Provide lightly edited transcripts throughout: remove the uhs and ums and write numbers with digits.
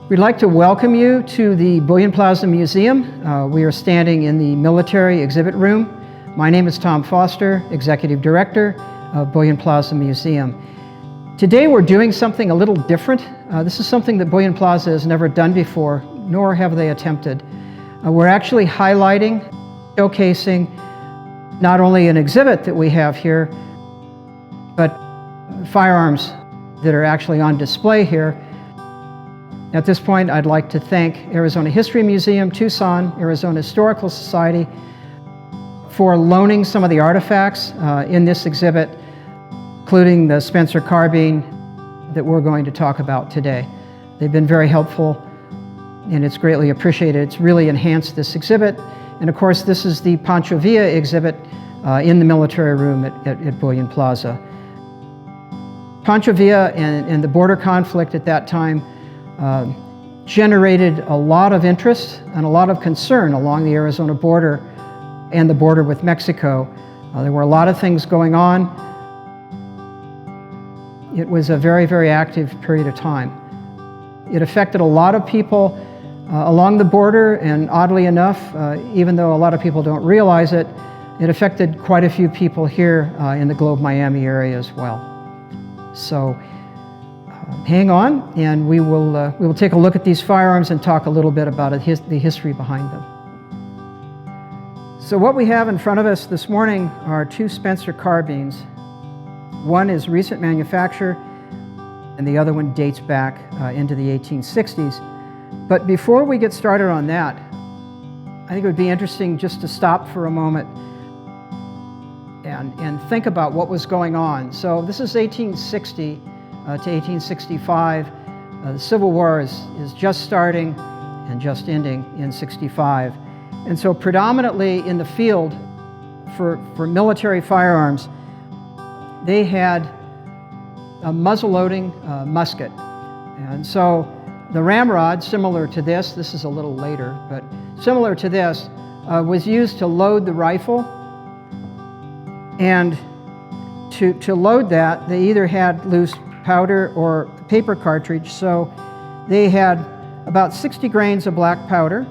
We'd like to welcome you to the Bullion Plaza Museum. We are standing in the military exhibit room. My name is Tom Foster, Executive Director of Bullion Plaza Museum. Today we're doing something a little different. This is something that Bullion Plaza has never done before, nor have they attempted. We're actually highlighting, showcasing not only an exhibit that we have here, but firearms that are actually on display here. At this point, I'd like to thank Arizona History Museum, Tucson, Arizona Historical Society for loaning some of the artifacts in this exhibit, including the Spencer carbine that we're going to talk about today. They've been very helpful, and it's greatly appreciated. It's really enhanced this exhibit. And of course, this is the Pancho exhibit in the military room at Bullion Plaza. Pancho and the border conflict at that time generated a lot of interest and a lot of concern along the Arizona border and the border with Mexico. There were a lot of things going on. It was a very, very active period of time. It affected a lot of people along the border, and oddly enough, even though a lot of people don't realize it, it affected quite a few people here in the Globe Miami area as well. So hang on, and we will take a look at these firearms and talk a little bit about the history behind them. So what we have in front of us this morning are two Spencer carbines. One is recent manufacture, and the other one dates back into the 1860s. But before we get started on that, I think it would be interesting just to stop for a moment and think about what was going on. So this is 1860 to 1865. The Civil War is just starting and just ending in 65. And so predominantly in the field for military firearms, they had a muzzle-loading musket. And so the ramrod, similar to this is a little later, but similar to this, was used to load the rifle. And to load that, they either had loose powder or paper cartridge. So they had about 60 grains of black powder.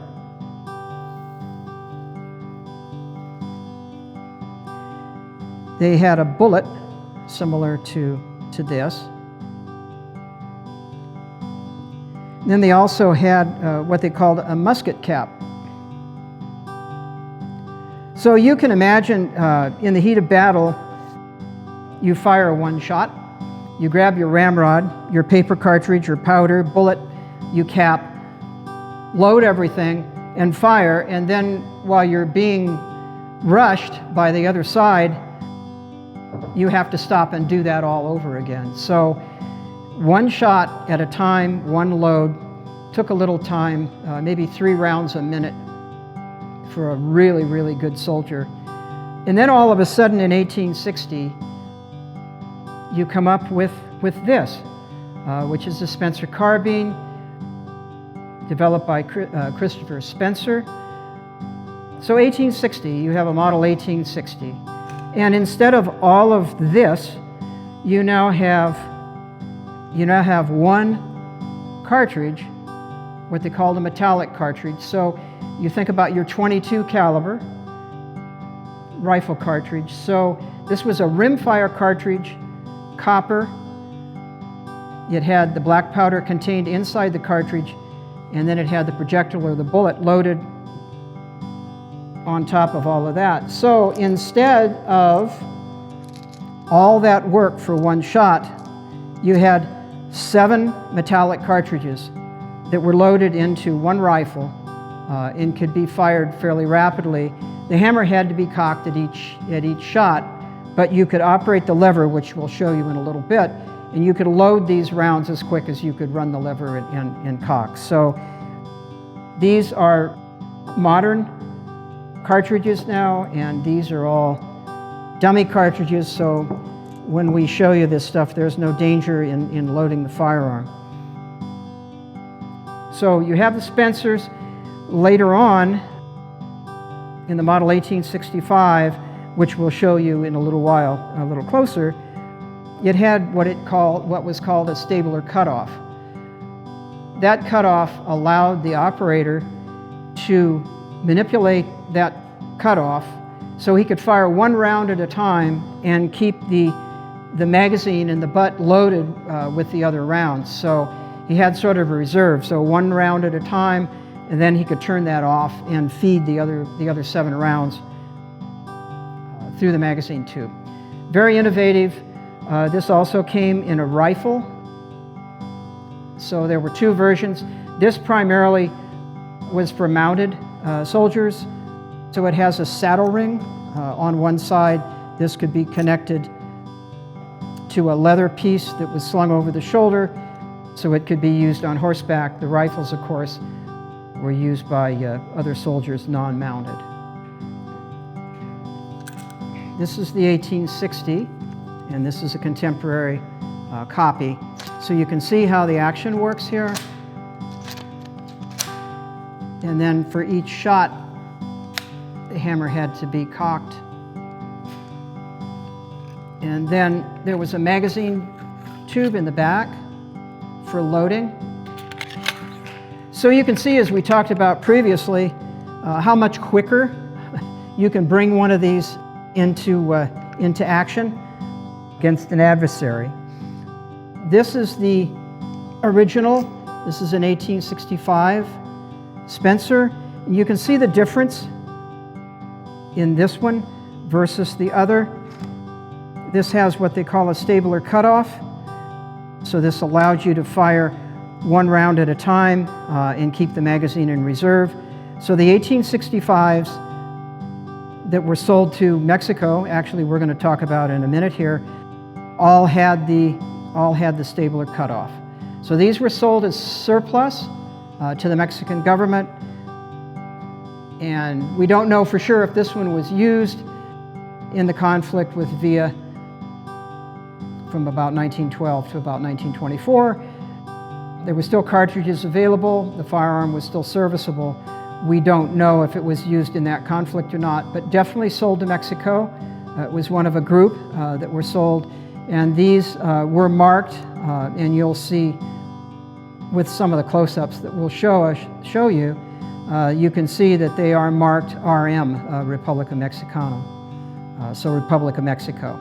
They had a bullet similar to this. And then they also had what they called a musket cap. So you can imagine in the heat of battle, you fire one shot. You grab your ramrod, your paper cartridge, your powder, bullet, you cap, load everything, and fire. And then while you're being rushed by the other side, you have to stop and do that all over again. So one shot at a time, one load, took a little time, maybe 3 rounds a minute for a really, really good soldier. And then all of a sudden in 1860, you come up with this, which is the Spencer carbine, developed by Christopher Spencer. So 1860, you have a model 1860. And instead of all of this, you now have one cartridge, what they call the metallic cartridge. So you think about your .22 caliber rifle cartridge. So this was a rimfire cartridge, copper. It had the black powder contained inside the cartridge, and then it had the projectile or the bullet loaded on top of all of that. So instead of all that work for one shot, you had 7 metallic cartridges that were loaded into one rifle and could be fired fairly rapidly. The hammer had to be cocked at each shot, but you could operate the lever, which we'll show you in a little bit, and you could load these rounds as quick as you could run the lever and cock. So these are modern cartridges now, and these are all dummy cartridges, so when we show you this stuff, there's no danger in loading the firearm. So you have the Spencers. Later on, in the model 1865, which we'll show you in a little while, a little closer, it had what was called a stabler cutoff. that cutoff allowed the operator to manipulate that cutoff so he could fire one round at a time and keep the magazine and the butt loaded with the other rounds. So he had sort of a reserve, so one round at a time, and then he could turn that off and feed the other 7 rounds through the magazine tube. Very innovative. This also came in a rifle. So there were 2 versions. This primarily was for mounted soldiers. So it has a saddle ring on one side. This could be connected to a leather piece that was slung over the shoulder, so it could be used on horseback. The rifles, of course, were used by other soldiers non-mounted. This is the 1860, and this is a contemporary copy. So you can see how the action works here. And then for each shot, the hammer had to be cocked. And then there was a magazine tube in the back for loading. So you can see, as we talked about previously, how much quicker you can bring one of these into action against an adversary. This is the original. This is an 1865 Spencer. And you can see the difference in this one versus the other. This has what they call a stabler cutoff. So this allows you to fire one round at a time and keep the magazine in reserve. So the 1865s that were sold to Mexico, actually we're going to talk about in a minute here, all had the stabler cutoff. So these were sold as surplus to the Mexican government, and we don't know for sure if this one was used in the conflict with Villa from about 1912 to about 1924. There were still cartridges available. The firearm was still serviceable. We don't know if it was used in that conflict or not, but definitely sold to Mexico. It was one of a group that were sold, and these were marked, and you'll see with some of the close-ups that we'll show you, you can see that they are marked RM, Republica Mexicana, so Republic of Mexico.